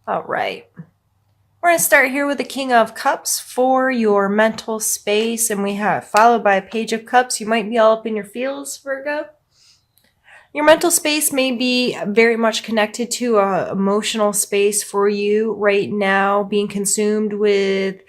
All right. We're going to start here with the King of Cups for your mental space, and we have followed by a Page of Cups. You might be all up in your feels, Virgo. Your mental space may be very much connected to an emotional space for you right now, being consumed with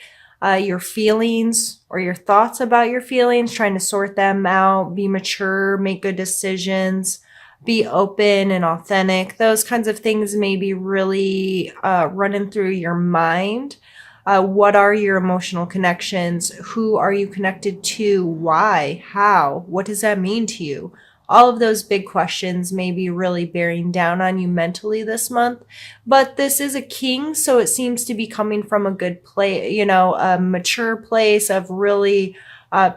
your feelings or your thoughts about your feelings, trying to sort them out, be mature, make good decisions, be open and authentic. Those kinds of things may be really running through your mind. What are your emotional connections? Who are you connected to? Why? How? What does that mean to you? All of those big questions may be really bearing down on you mentally this month. But this is a king, so it seems to be coming from a good place, a mature place of really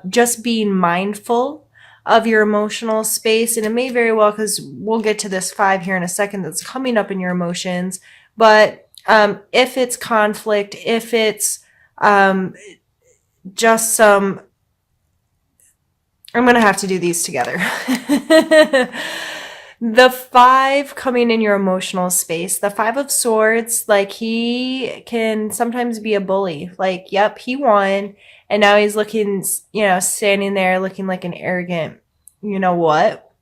just being mindful of your emotional space. And it may very well, because we'll get to this five here in a second that's coming up in your emotions. But if it's conflict, if it's just some, I'm going to have to do these together. The five coming in your emotional space, the Five of Swords, like he can sometimes be a bully. Like, yep, he won. And now he's looking, standing there looking like an arrogant, you know what?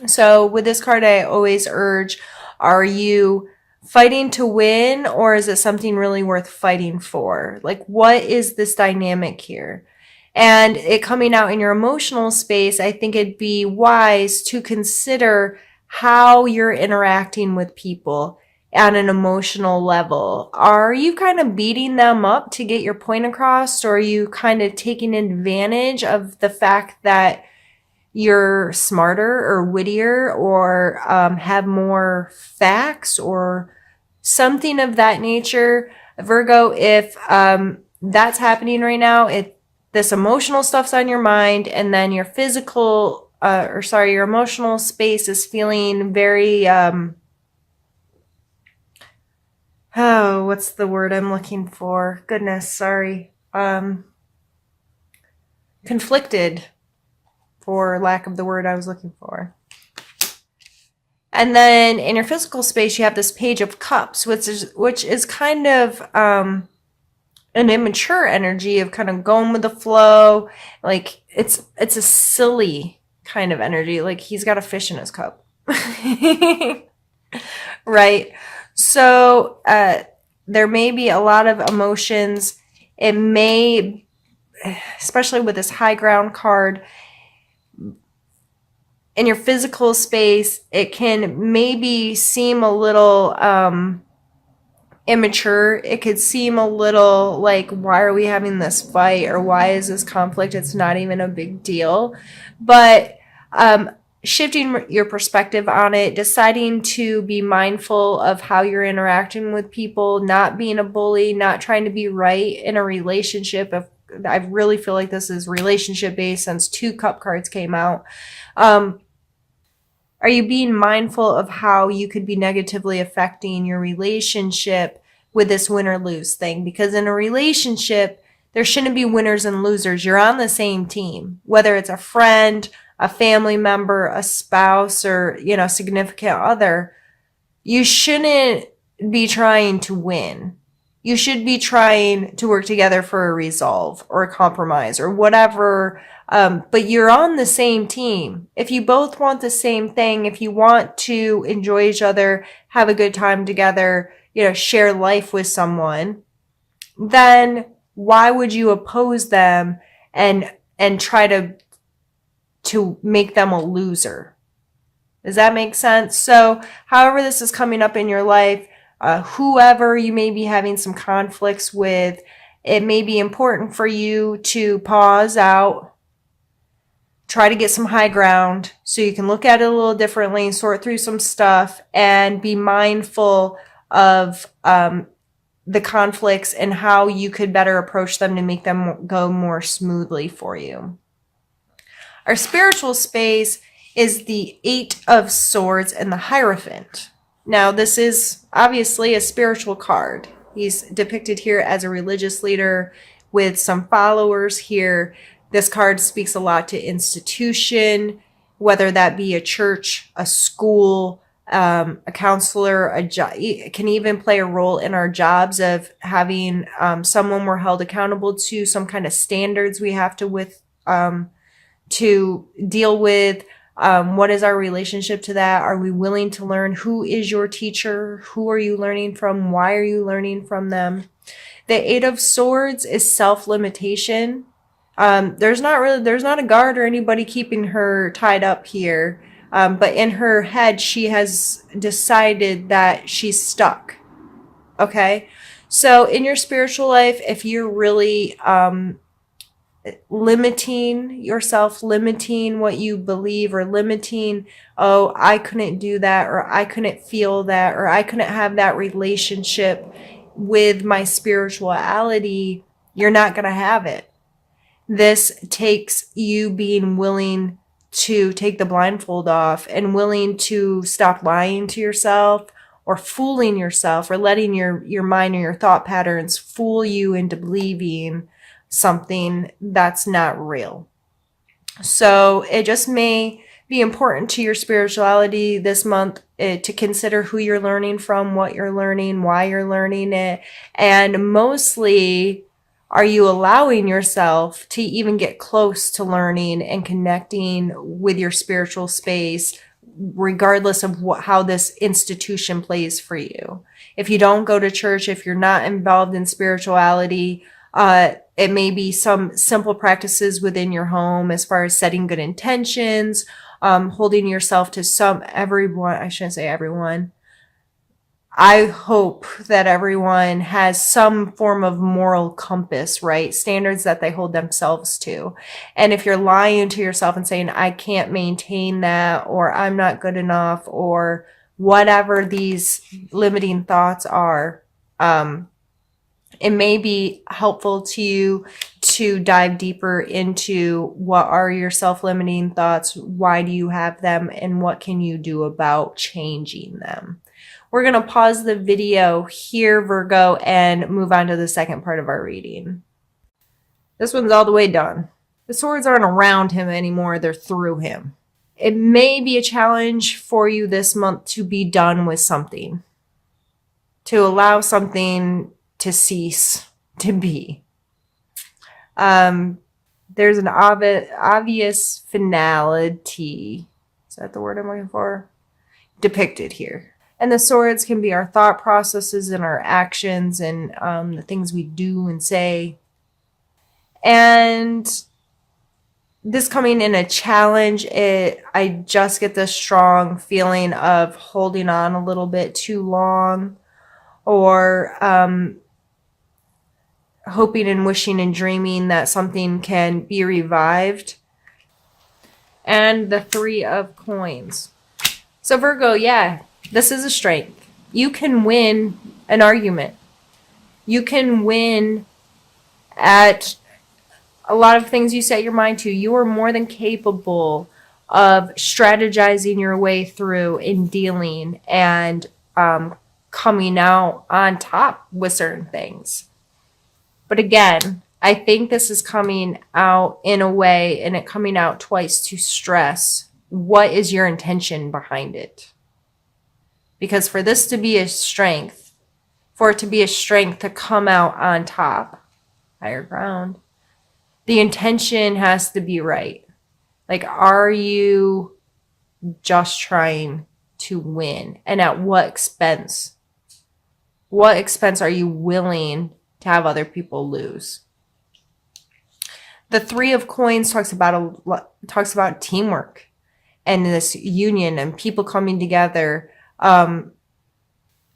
So with this card, I always urge, are you fighting to win, or is it something really worth fighting for? Like, what is this dynamic here? And it coming out in your emotional space, I think it'd be wise to consider how you're interacting with people at an emotional level. Are you kind of beating them up to get your point across, or are you kind of taking advantage of the fact that you're smarter or wittier or have more facts or something of that nature? Virgo, if that's happening right now, this emotional stuff's on your mind, and then your your emotional space is feeling very, what's the word I'm looking for? Goodness, sorry. Conflicted, for lack of the word I was looking for. And then in your physical space, you have this Page of Cups, which is kind of an immature energy of kind of going with the flow. Like it's a silly kind of energy. Like he's got a fish in his cup. Right? So there may be a lot of emotions. It may, especially with this high ground card, in your physical space, it can maybe seem a little immature. It could seem a little like, why are we having this fight, or why is this conflict? It's not even a big deal. But shifting your perspective on it, deciding to be mindful of how you're interacting with people, not being a bully, not trying to be right in a relationship. I really feel like this is relationship based, since two cup cards came out. Are you being mindful of how you could be negatively affecting your relationship with this win or lose thing? Because in a relationship, there shouldn't be winners and losers. You're on the same team, whether it's a friend, a family member, a spouse, or, significant other. You shouldn't be trying to win. You should be trying to work together for a resolve or a compromise or whatever. But you're on the same team. If you both want the same thing, if you want to enjoy each other, have a good time together, share life with someone, then why would you oppose them and try to make them a loser? Does that make sense? So however this is coming up in your life, whoever you may be having some conflicts with, it may be important for you to pause out, try to get some high ground so you can look at it a little differently, sort through some stuff, and be mindful of the conflicts and how you could better approach them to make them go more smoothly for you. Our spiritual space is the Eight of Swords and the Hierophant. Now, this is obviously a spiritual card. He's depicted here as a religious leader with some followers here. This card speaks a lot to institution, whether that be a church, a school, a counselor, it can even play a role in our jobs of having someone we're held accountable to, some kind of standards we have to deal with. What is our relationship to that? Are we willing to learn? Who is your teacher? Who are you learning from? Why are you learning from them? The Eight of Swords is self-limitation. There's not a guard or anybody keeping her tied up here. But in her head, she has decided that she's stuck. Okay. So in your spiritual life, if you're really, limiting yourself, limiting what you believe, or limiting, oh, I couldn't do that, or I couldn't feel that, or I couldn't have that relationship with my spirituality, you're not going to have it. This takes you being willing to take the blindfold off and willing to stop lying to yourself or fooling yourself or letting your mind or your thought patterns fool you into believing something that's not real. So it just may be important to your spirituality this month to consider who you're learning from, what you're learning, why you're learning it, and mostly, are you allowing yourself to even get close to learning and connecting with your spiritual space, regardless of how this institution plays for you? If you don't go to church, if you're not involved in spirituality, it may be some simple practices within your home as far as setting good intentions, holding yourself to everyone, I shouldn't say everyone. I hope that everyone has some form of moral compass, right? Standards that they hold themselves to. And if you're lying to yourself and saying, I can't maintain that, or I'm not good enough, or whatever these limiting thoughts are, it may be helpful to you to dive deeper into what are your self-limiting thoughts, why do you have them, and what can you do about changing them. We're going to pause the video here, Virgo, and move on to the second part of our reading. This one's all the way done. The swords aren't around him anymore, they're through him. It may be a challenge for you this month to be done with something, to allow something to cease to be. There's an obvious finality. Is that the word I'm looking for? Depicted here. And the swords can be our thought processes and our actions and the things we do and say. And this coming in a challenge, I just get this strong feeling of holding on a little bit too long, or hoping and wishing and dreaming that something can be revived. And the Three of Coins. So Virgo, yeah, this is a strength. You can win an argument. You can win at a lot of things you set your mind to. You are more than capable of strategizing your way through in dealing and coming out on top with certain things. But again, I think this is coming out in a way, and it coming out twice, to stress what is your intention behind it. Because for this to be a strength, for it to be a strength to come out on top, higher ground, the intention has to be right. Like, are you just trying to win? And at what expense? What expense are you willing to have other people lose? The Three of Coins talks about teamwork and this union and people coming together. I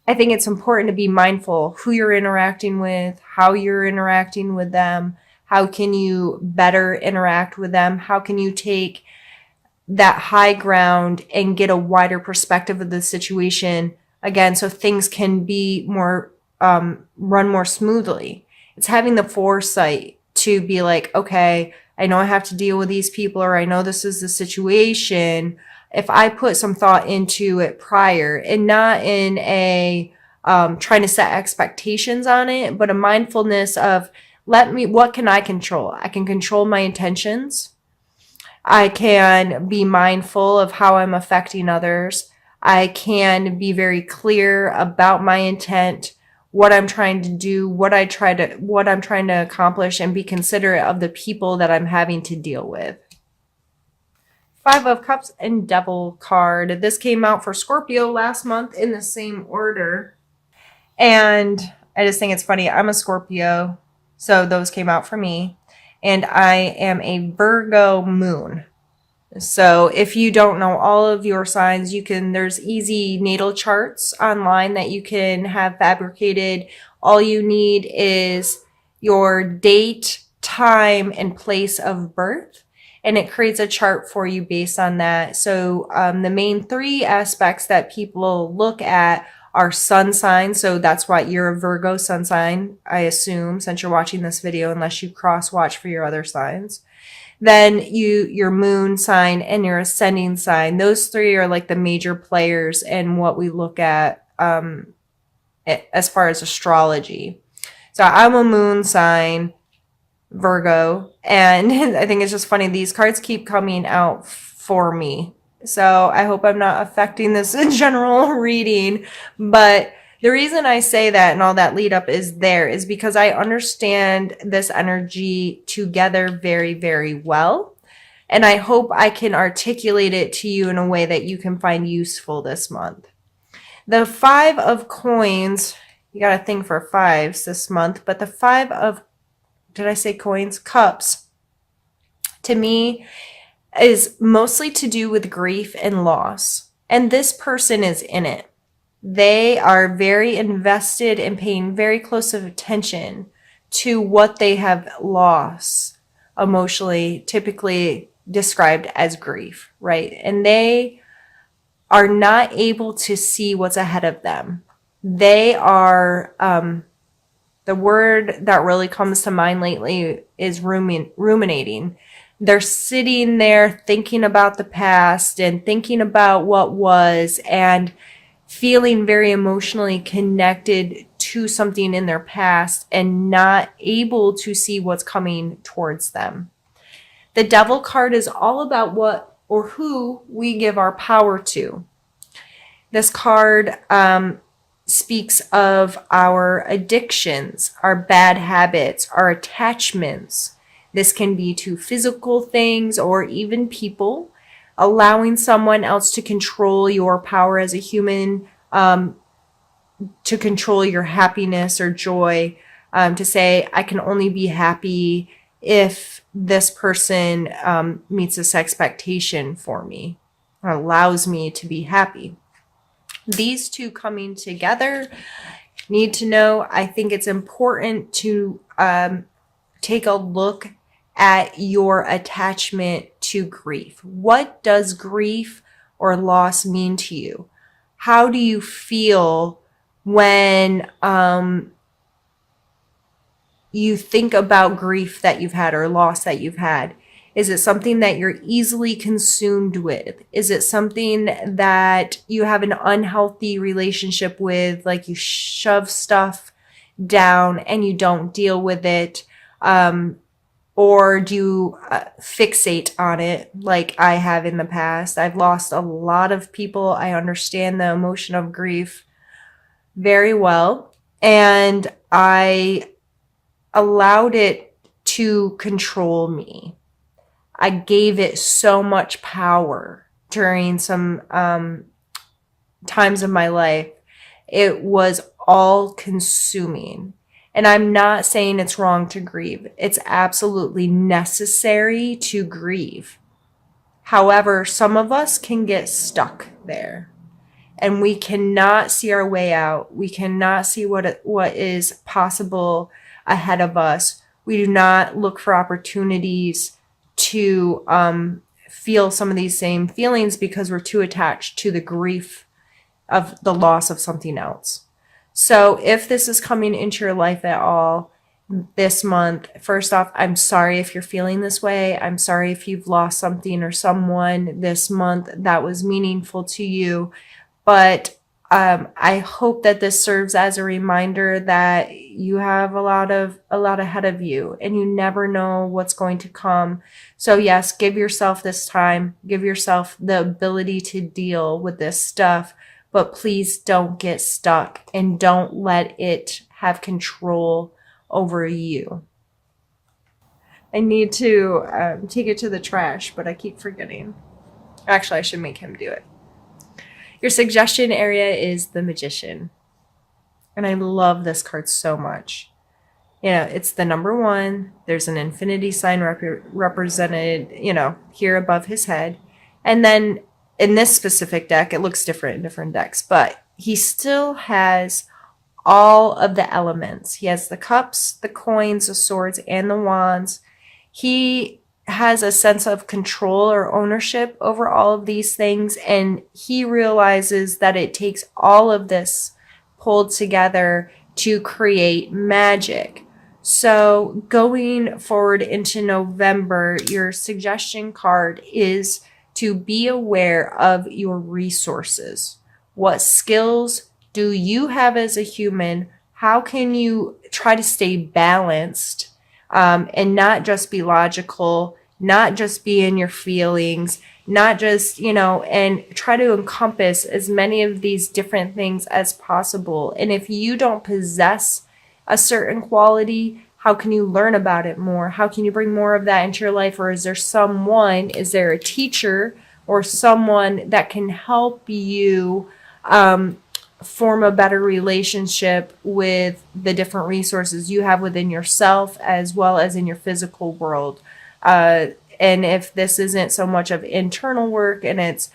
think it's important to be mindful who you're interacting with, how you're interacting with them. How can you better interact with them? How can you take that high ground and get a wider perspective of the situation again, so things can be more run more smoothly? It's having the foresight to be like, okay, I know I have to deal with these people, or I know this is the situation. If I put some thought into it prior, and not in a trying to set expectations on it, but a mindfulness of, what can I control? I can control my intentions. I can be mindful of how I'm affecting others. I can be very clear about my intent, what I'm trying to do, what I'm trying to accomplish, and be considerate of the people that I'm having to deal with. Five of Cups and Devil card. This came out for Scorpio last month in the same order. And I just think it's funny. I'm a Scorpio, so those came out for me. And I am a Virgo moon. So if you don't know all of your signs, there's easy natal charts online that you can have fabricated. All you need is your date, time, and place of birth, and it creates a chart for you based on that. So the main three aspects that people look at are sun sign. So that's why you're a Virgo sun sign, I assume, since you're watching this video, unless you cross watch for your other signs. Then your moon sign and your ascending sign. Those three are like the major players in what we look at as far as astrology. So I'm a moon sign, Virgo, and I think it's just funny. These cards keep coming out for me. So I hope I'm not affecting this in general reading, but the reason I say that and all that lead up is because I understand this energy together very, very well. And I hope I can articulate it to you in a way that you can find useful this month. The Five of Coins, you got to think for fives this month, but the Five of, did I say coins? Cups, to me, is mostly to do with grief and loss. And this person is in it. They are very invested and paying very close attention to what they have lost emotionally, typically described as grief, right? And they are not able to see what's ahead of them. They are, the word that really comes to mind lately is ruminating. They're sitting there thinking about the past and thinking about what was and feeling very emotionally connected to something in their past and not able to see what's coming towards them. The Devil card is all about what or who we give our power to. This card speaks of our addictions, our bad habits, our attachments. This can be to physical things or even people. Allowing someone else to control your power as a human, to control your happiness or joy, to say, I can only be happy if this person meets this expectation for me, or allows me to be happy. These two coming together, need to know, I think it's important to take a look at your attachment to grief. What does grief or loss mean to you? How do you feel when you think about grief that you've had or loss that you've had? Is it something that you're easily consumed with? Is it something that you have an unhealthy relationship with, like you shove stuff down and you don't deal with it? Or do you fixate on it like I have in the past? I've lost a lot of people. I understand the emotion of grief very well. And I allowed it to control me. I gave it so much power during some times of my life. It was all consuming. And I'm not saying it's wrong to grieve. It's absolutely necessary to grieve. However, some of us can get stuck there and we cannot see our way out. We cannot see what is possible ahead of us. We do not look for opportunities to feel some of these same feelings because we're too attached to the grief of the loss of something else. So if this is coming into your life at all this month, first off, I'm sorry if you're feeling this way. I'm sorry if you've lost something or someone this month that was meaningful to you. But I hope that this serves as a reminder that you have a lot ahead of you and you never know what's going to come. So yes, give yourself this time, give yourself the ability to deal with this stuff, but please don't get stuck and don't let it have control over you. I need to take it to the trash, but I keep forgetting. Actually, I should make him do it. Your suggestion area is the Magician. And I love this card so much. You know, it's the number 1. There's an infinity sign represented, here above his head. And then in this specific deck, it looks different in different decks, but he still has all of the elements. He has the cups, the coins, the swords, and the wands. He has a sense of control or ownership over all of these things, and he realizes that it takes all of this pulled together to create magic. So going forward into November, your suggestion card is to be aware of your resources. What skills do you have as a human? How can you try to stay balanced and not just be logical, not just be in your feelings, not just, and try to encompass as many of these different things as possible. And if you don't possess a certain quality, how can you learn about it more? How can you bring more of that into your life? Or is there a teacher or someone that can help you form a better relationship with the different resources you have within yourself as well as in your physical world? And if this isn't so much of internal work and it's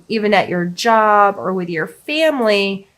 even at your job or with your family,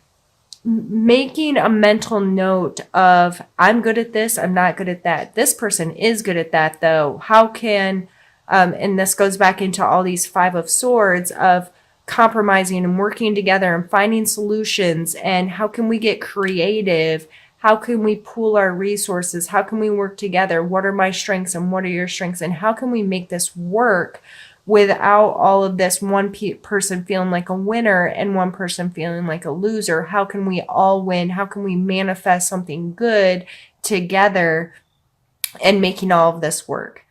making a mental note of, I'm good at this, I'm not good at that. This person is good at that, though. How can, and this goes back into all these 5 of Swords of compromising and working together and finding solutions. And how can we get creative? How can we pool our resources? How can we work together? What are my strengths and what are your strengths? And how can we make this work without all of this one person feeling like a winner and one person feeling like a loser? How can we all win? How can we manifest something good together and making all of this work?